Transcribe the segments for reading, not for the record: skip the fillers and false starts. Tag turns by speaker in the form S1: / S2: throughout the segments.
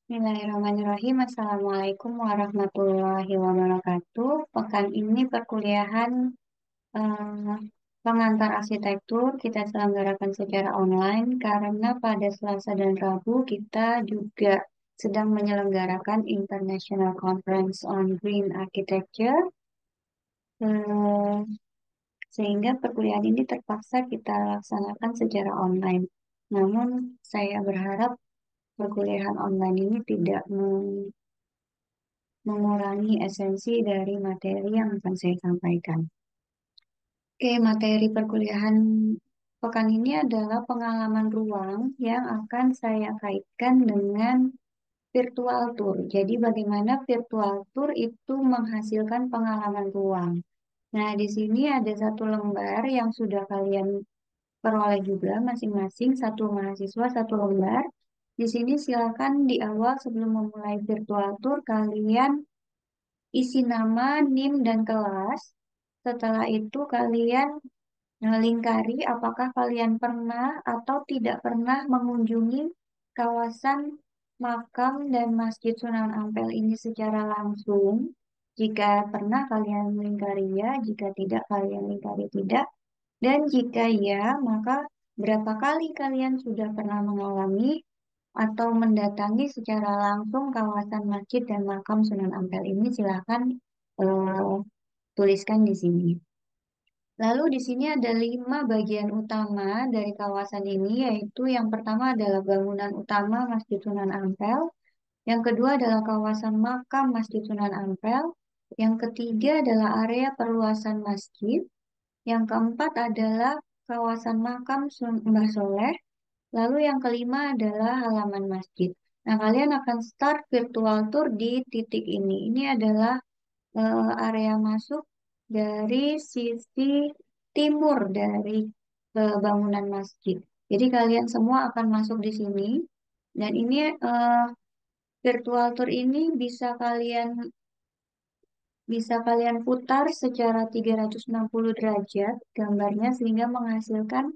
S1: Bismillahirrahmanirrahim. Assalamualaikum warahmatullahi wabarakatuh. Pekan ini perkuliahan eh, pengantar arsitektur kita selenggarakan secara online karena pada Selasa dan Rabu kita juga sedang menyelenggarakan International Conference on Green Architecture, eh, sehingga perkuliahan ini terpaksa kita laksanakan secara online. Namun saya berharap perkuliahan online ini tidak mengurangi esensi dari materi yang akan saya sampaikan. Oke, materi perkuliahan pekan ini adalah pengalaman ruang yang akan saya kaitkan dengan virtual tour. Jadi bagaimana virtual tour itu menghasilkan pengalaman ruang. Nah, di sini ada satu lembar yang sudah kalian peroleh juga masing-masing, satu mahasiswa satu lembar. Di sini silakan di awal sebelum memulai virtual tour kalian isi nama, NIM, dan kelas. Setelah itu kalian lingkari apakah kalian pernah atau tidak pernah mengunjungi kawasan makam dan Masjid Sunan Ampel ini secara langsung. Jika pernah kalian lingkari ya, jika tidak kalian lingkari tidak. Dan jika ya, maka berapa kali kalian sudah pernah mengalami atau mendatangi secara langsung kawasan masjid dan makam Sunan Ampel ini, silakan eh, tuliskan di sini. Lalu di sini ada 5 bagian utama dari kawasan ini, yaitu yang pertama adalah bangunan utama Masjid Sunan Ampel, yang kedua adalah kawasan makam Masjid Sunan Ampel, yang ketiga adalah area perluasan masjid, yang keempat adalah kawasan makam Mbah Soleh, lalu yang kelima adalah halaman masjid. Nah, kalian akan start virtual tour di titik ini. Ini adalah area masuk dari sisi timur dari bangunan masjid. Jadi kalian semua akan masuk di sini. Dan ini virtual tour ini bisa kalian putar secara 360 derajat gambarnya sehingga menghasilkan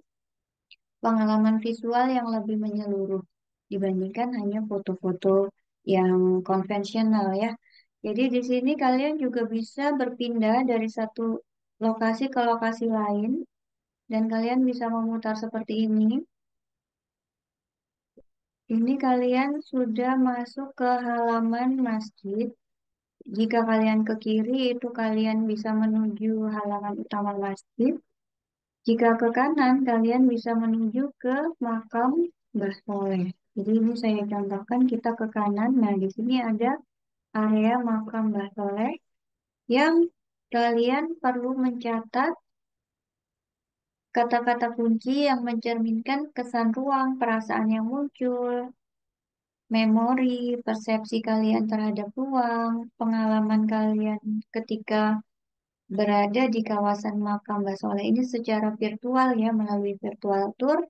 S1: pengalaman visual yang lebih menyeluruh dibandingkan hanya foto-foto yang konvensional ya. Jadi di sini kalian juga bisa berpindah dari satu lokasi ke lokasi lain dan kalian bisa memutar seperti ini. Ini kalian sudah masuk ke halaman masjid. Jika kalian ke kiri itu kalian bisa menuju halaman utama masjid. Jika ke kanan, kalian bisa menuju ke makam Mbah Soleh. Jadi ini saya contohkan kita ke kanan. Nah, di sini ada area makam Mbah Soleh yang kalian perlu mencatat kata-kata kunci yang mencerminkan kesan ruang, perasaan yang muncul, memori, persepsi kalian terhadap ruang, pengalaman kalian ketika berada di kawasan makam Mbah Soleh ini secara virtual ya, melalui virtual tour.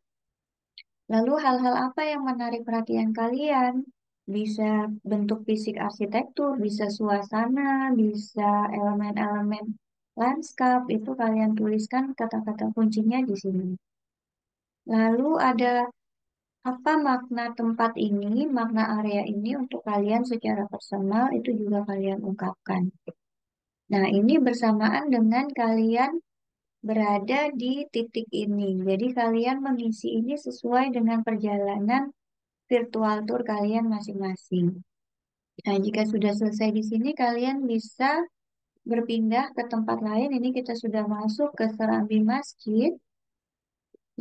S1: Lalu hal-hal apa yang menarik perhatian kalian? Bisa bentuk fisik arsitektur, bisa suasana, bisa elemen-elemen lanskap, itu kalian tuliskan kata-kata kuncinya di sini. Lalu ada apa makna tempat ini, makna area ini untuk kalian secara personal, itu juga kalian ungkapkan. Nah, ini bersamaan dengan kalian berada di titik ini. Jadi kalian mengisi ini sesuai dengan perjalanan virtual tour kalian masing-masing. Nah, jika sudah selesai di sini, kalian bisa berpindah ke tempat lain. Ini kita sudah masuk ke serambi masjid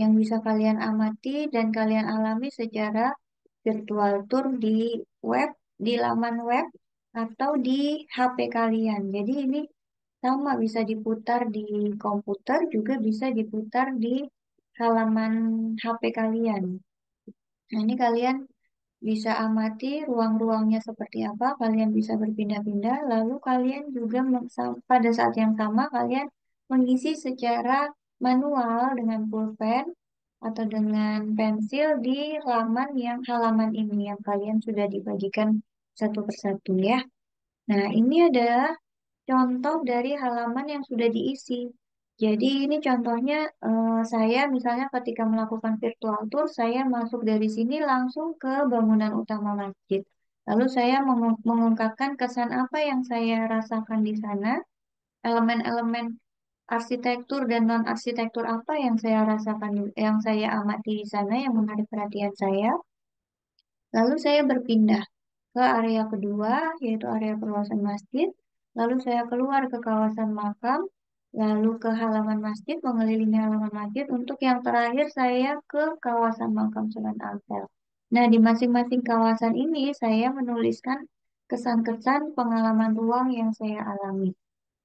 S1: yang bisa kalian amati dan kalian alami secara virtual tour di web, di laman web, atau di HP kalian. Jadi ini sama bisa diputar di komputer, juga bisa diputar di halaman HP kalian. Nah, ini kalian bisa amati ruang-ruangnya seperti apa, kalian bisa berpindah-pindah, lalu kalian juga pada saat yang sama kalian mengisi secara manual dengan pulpen atau dengan pensil di halaman ini yang kalian sudah dibagikan satu persatu ya. Nah, ini adalah contoh dari halaman yang sudah diisi. Jadi ini contohnya saya misalnya ketika melakukan virtual tour, saya masuk dari sini langsung ke bangunan utama masjid. Lalu saya mengungkapkan kesan apa yang saya rasakan di sana, elemen-elemen arsitektur dan non-arsitektur apa yang saya rasakan, yang saya amati di sana yang menarik perhatian saya. Lalu saya berpindah ke area kedua, yaitu area perluasan masjid. Lalu saya keluar ke kawasan makam, lalu ke halaman masjid, mengelilingi halaman masjid. Untuk yang terakhir saya ke kawasan makam Sunan Ampel. Nah, di masing-masing kawasan ini saya menuliskan kesan-kesan pengalaman ruang yang saya alami.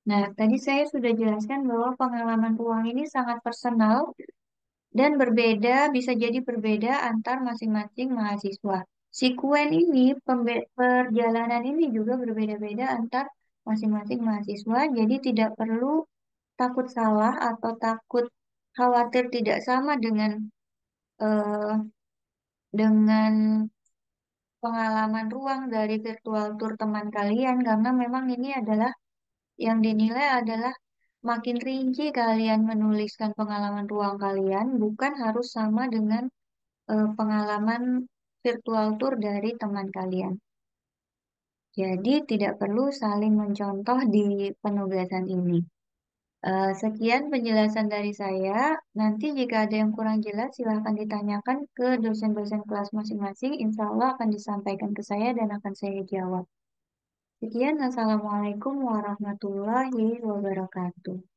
S1: Nah, tadi saya sudah jelaskan bahwa pengalaman ruang ini sangat personal dan berbeda, bisa jadi berbeda antar masing-masing mahasiswa. Sikuen ini, perjalanan ini juga berbeda-beda antar masing-masing mahasiswa, jadi tidak perlu takut salah atau takut khawatir tidak sama eh, dengan pengalaman ruang dari virtual tour teman kalian, karena memang ini adalah yang dinilai adalah makin rinci kalian menuliskan pengalaman ruang kalian, bukan harus sama dengan pengalaman virtual tour dari teman kalian. Jadi tidak perlu saling mencontoh di penugasan ini. Sekian penjelasan dari saya. Nanti jika ada yang kurang jelas, silahkan ditanyakan ke dosen-dosen kelas masing-masing. Insya Allah akan disampaikan ke saya dan akan saya jawab. Sekian, Assalamualaikum warahmatullahi wabarakatuh.